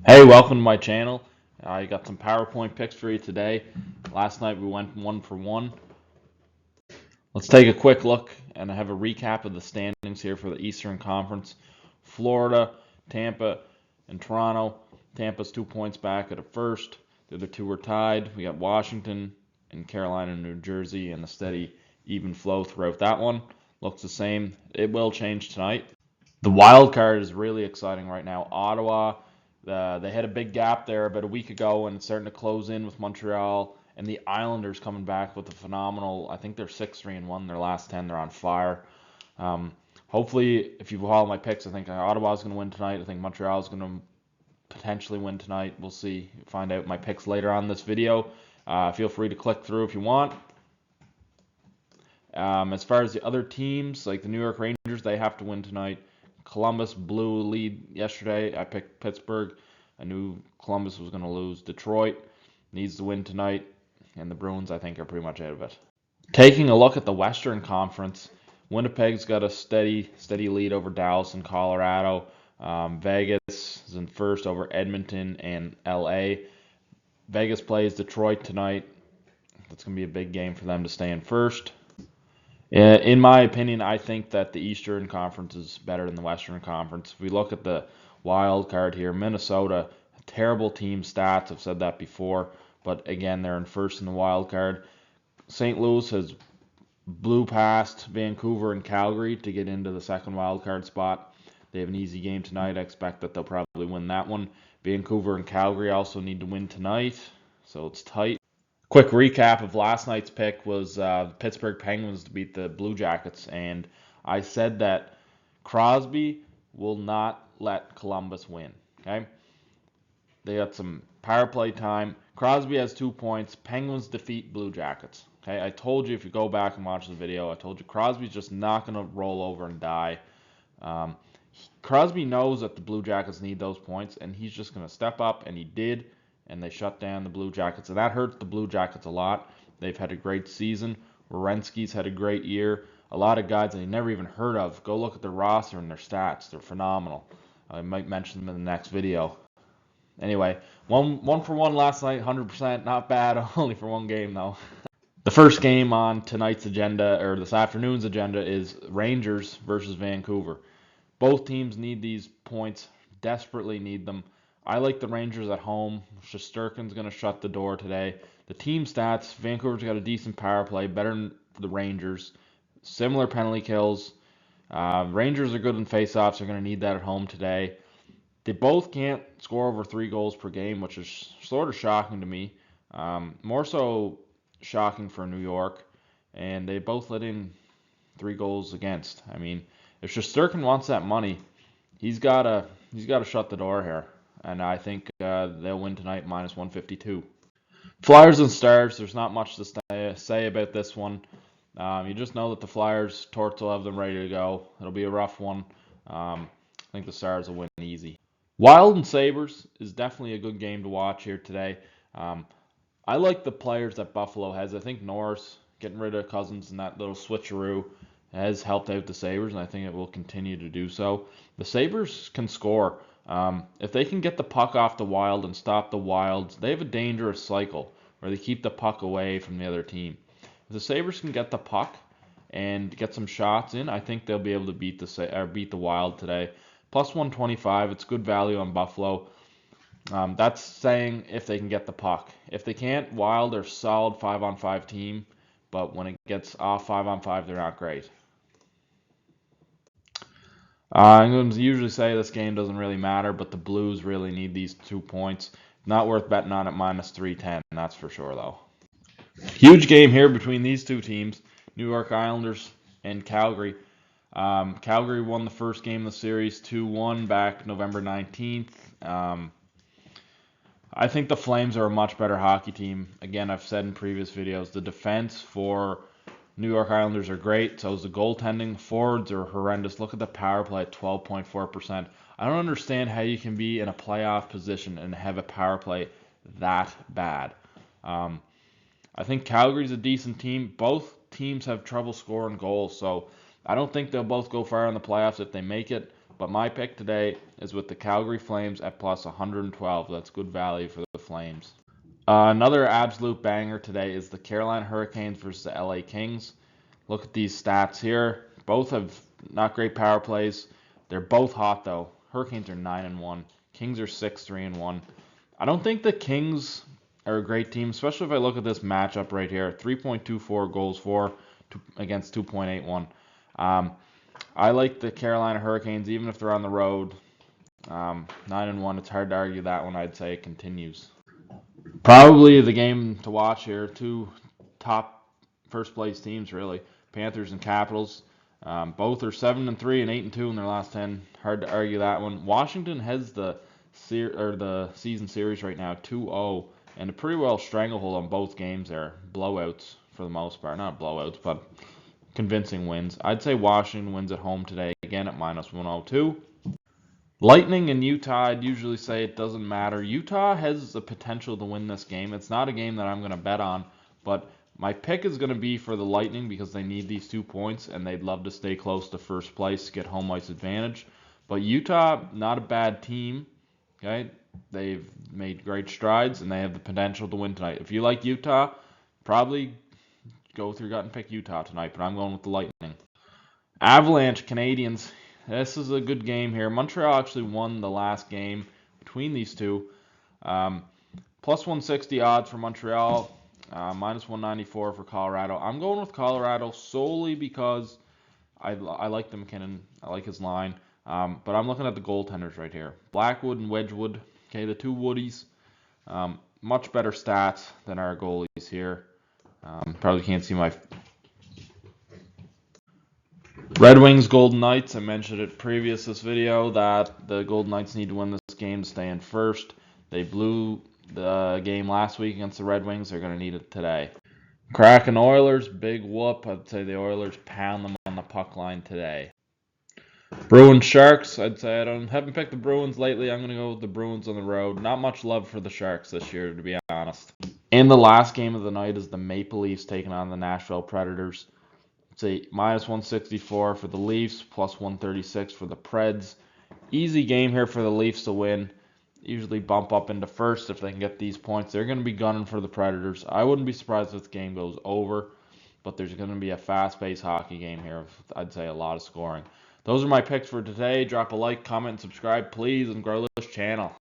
Hey, welcome to my channel. I got some PowerPoint picks for you today. Last night we went 1 for 1. Let's take a quick look and have a recap of the standings here for the Eastern Conference. Florida, Tampa, and Toronto. Tampa's 2 points back at a first. The other two are tied. We got Washington and Carolina and New Jersey and a steady even flow throughout that one. Looks the same. It will change tonight. The wild card is really exciting right now. Ottawa, they had a big gap there about a week ago, and it's starting to close in with Montreal. And the Islanders coming back with a phenomenal. I think they're 6-3-1. Their last 10, they're on fire. Um, Hopefully, if you follow my picks, I think Ottawa's going to win tonight. I think Montreal's going to potentially win tonight. We'll see. Find out my picks later on in this video. Feel free to click through if you want. As far as the other teams, like the New York Rangers, they have to win tonight. Columbus blew a lead yesterday. I picked Pittsburgh. I knew Columbus was going to lose. Detroit needs to win tonight. And the Bruins, I think, are pretty much out of it. Taking a look at the Western Conference, Winnipeg's got a steady lead over Dallas and Colorado. Vegas is in first over Edmonton and LA. Vegas plays Detroit tonight. That's going to be a big game for them to stay in first. In my opinion, I think that the Eastern Conference is better than the Western Conference. If we look at the wild card here, Minnesota, terrible team stats. I've said that before, but again, they're in first in the wild card. St. Louis has blew past Vancouver and Calgary to get into the second wild card spot. They have an easy game tonight. I expect that they'll probably win that one. Vancouver and Calgary also need to win tonight, so it's tight. Quick recap of last night's pick was the Pittsburgh Penguins to beat the Blue Jackets, and I said that Crosby will not let Columbus win. Okay, they got some power play time. Crosby has 2 points. Penguins defeat Blue Jackets. Okay, I told you if you go back and watch the video, I told you Crosby's just not gonna roll over and die. Um, Crosby knows that the Blue Jackets need those points, and he's just gonna step up, and he did, and they shut down the Blue Jackets, and that hurts the Blue Jackets a lot. They've had a great season. Werenski's had a great year. A lot of guys that you never even heard of. Go look at their roster and their stats. They're phenomenal. I might mention them in the next video. Anyway, one for one last night, 100%, not bad. Only for one game though. The first game on tonight's agenda, or this afternoon's agenda, is Rangers versus Vancouver. Both teams need these points, desperately need them. I like the Rangers at home. Shesterkin's going to shut the door today. The team stats, Vancouver's got a decent power play, better than the Rangers. Similar penalty kills. Rangers are good in faceoffs. They're going to need that at home today. They both can't score over 3 goals per game, which is sort of shocking to me. More so shocking for New York. And they both let in 3 goals against. I mean, if Shesterkin wants that money, he's gotta shut the door here, and I think they'll win tonight minus 152. Flyers and Stars. There's not much to say about this one. You just know that the Flyers torch will have them ready to go. It'll be a rough one. I think the Stars will win easy. Wild and Sabres is definitely a good game to watch here today. Um, I like the players that Buffalo has. I think Norris getting rid of Cousins and that little switcheroo has helped out the Sabres, and I think it will continue to do so. The Sabres can score. If they can get the puck off the Wild and stop the Wilds, they have a dangerous cycle where they keep the puck away from the other team. If the Sabres can get the puck and get some shots in, I think they'll be able to beat the Wild today. Plus 125, it's good value on Buffalo. That's saying if they can get the puck. If they can't, Wild are solid 5-on-5 team, but when it gets off 5-on-5, they're not great. I'm going to usually say this game doesn't really matter, but the Blues really need these 2 points. Not worth betting on at minus 310, that's for sure, though. Huge game here between these two teams, New York Islanders and Calgary. Calgary won the first game of the series 2-1 back November 19th. I think the Flames are a much better hockey team. Again, I've said in previous videos, the defense for New York Islanders are great. So is the goaltending. Forwards are horrendous. Look at the power play at 12.4%. I don't understand how you can be in a playoff position and have a power play that bad. I think Calgary's a decent team. Both teams have trouble scoring goals, so I don't think they'll both go far in the playoffs if they make it. But my pick today is with the Calgary Flames at plus 112. That's good value for the Flames. Another absolute banger today is the Carolina Hurricanes versus the LA Kings. Look at these stats here. Both have not great power plays. They're both hot though. Hurricanes are 9-1. Kings are 6-3-1. I don't think the Kings are a great team, especially if I look at this matchup right here. 3.24 goals for against 2.81. I like the Carolina Hurricanes even if they're on the road. 9-1. It's hard to argue that one. I'd say it continues. Probably the game to watch here. Two top first place teams really. Panthers and Capitals. Both are 7-3 and 8-2 in their last 10. Hard to argue that one. Washington has the season series right now 2-0 and a pretty well stranglehold on both games there. Blowouts for the most part. Not blowouts, but convincing wins. I'd say Washington wins at home today again at minus 102. Lightning and Utah, I'd usually say it doesn't matter. Utah has the potential to win this game. It's not a game that I'm going to bet on, but my pick is going to be for the Lightning because they need these 2 points and they'd love to stay close to first place, get home ice advantage. But Utah, not a bad team. Okay, they've made great strides and they have the potential to win tonight. If you like Utah, probably go with your gut and pick Utah tonight, but I'm going with the Lightning. Avalanche, Canadiens. This is a good game here. Montreal actually won the last game between these two. Plus 160 odds for Montreal, minus 194 for Colorado. I'm going with Colorado solely because I like the McKinnon. I like his line. But I'm looking at the goaltenders right here. Blackwood and Wedgwood. Okay, the two Woodies. Much better stats than our goalies here. Probably can't see my Red Wings, Golden Knights. I mentioned it previous this video that the Golden Knights need to win this game to stay in first. They blew the game last week against the Red Wings. They're going to need it today. Kraken Oilers, big whoop. I'd say the Oilers pound them on the puck line today. Bruins Sharks. I'd say haven't picked the Bruins lately. I'm going to go with the Bruins on the road. Not much love for the Sharks this year, to be honest. And the last game of the night is the Maple Leafs taking on the Nashville Predators. It's a minus 164 for the Leafs, plus 136 for the Preds. Easy game here for the Leafs to win. Usually bump up into first if they can get these points. They're going to be gunning for the Predators. I wouldn't be surprised if this game goes over, but there's going to be a fast-paced hockey game here. I'd say a lot of scoring. Those are my picks for today. Drop a like, comment, and subscribe, please, and grow this channel.